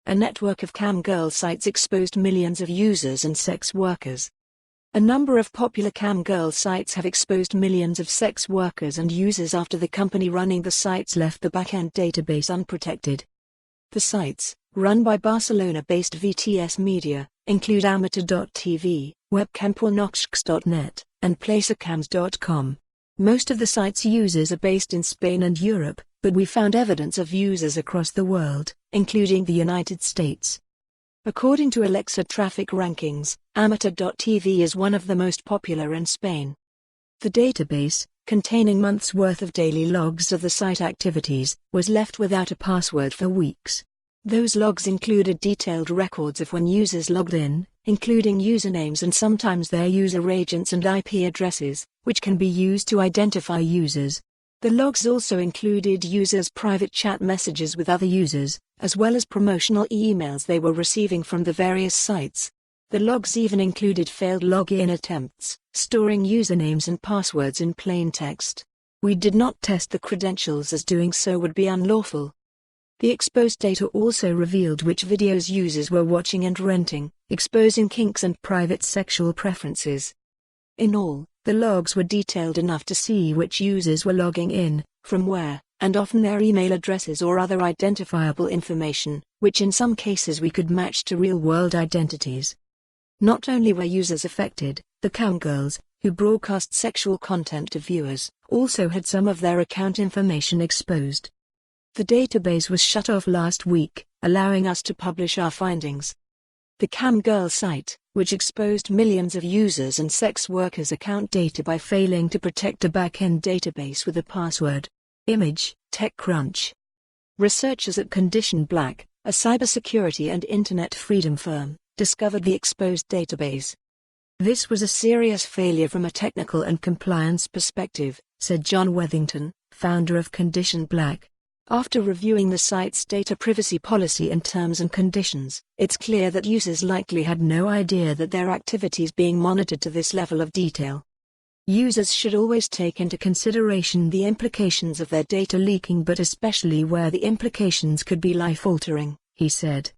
a network of camgirl sites exposed millions of users and sex workers. A number of popular camgirl sites have exposed millions of sex workers and users after the company running the sites left the back-end database unprotected. The sites, run by Barcelona-based VTS Media, include amateur.tv, webcampornoxx.net, and placercams.com. Most of the site's users are based in Spain and Europe, but we found evidence of users across the world, including the United States. According to Alexa traffic rankings, amateur.tv is one of the most popular in Spain. The database, containing months' worth of daily logs of the site activities, was left without a password for weeks. Those logs included detailed records of when users logged in, including usernames and sometimes their user agents and IP addresses, which can be used to identify users. The logs also included users' private chat messages with other users, as well as promotional emails they were receiving from the various sites. The logs even included failed login attempts, storing usernames and passwords in plain text. We did not test the credentials as doing so would be unlawful. The exposed data also revealed which videos users were watching and renting, exposing kinks and private sexual preferences. In all, the logs were detailed enough to see which users were logging in, from where, and often their email addresses or other identifiable information, which in some cases we could match to real-world identities. Not only were users affected, the camgirls, who broadcast sexual content to viewers, also had some of their account information exposed. The database was shut off last week, allowing us to publish our findings. The camgirl site, which exposed millions of users and sex workers' account data by failing to protect a back-end database with a password. Image, TechCrunch. Researchers at Condition Black, a cybersecurity and internet freedom firm, discovered the exposed database. This was a serious failure from a technical and compliance perspective, said John Wethington, founder of Condition Black. After reviewing the site's data privacy policy and terms and conditions, it's clear that users likely had no idea that their activities being monitored to this level of detail. Users should always take into consideration the implications of their data leaking, but especially where the implications could be life-altering, he said.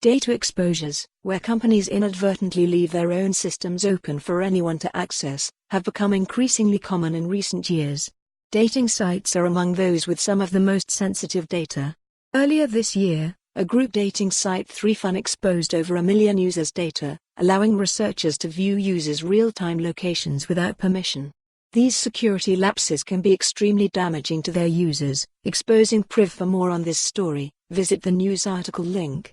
Data exposures, where companies inadvertently leave their own systems open for anyone to access, have become increasingly common in recent years. Dating sites are among those with some of the most sensitive data. Earlier this year, a group dating site 3fun exposed over 1 million users' data, allowing researchers to view users' real-time locations without permission. These security lapses can be extremely damaging to their users. Exposing priv. For more on this story, visit the news article link.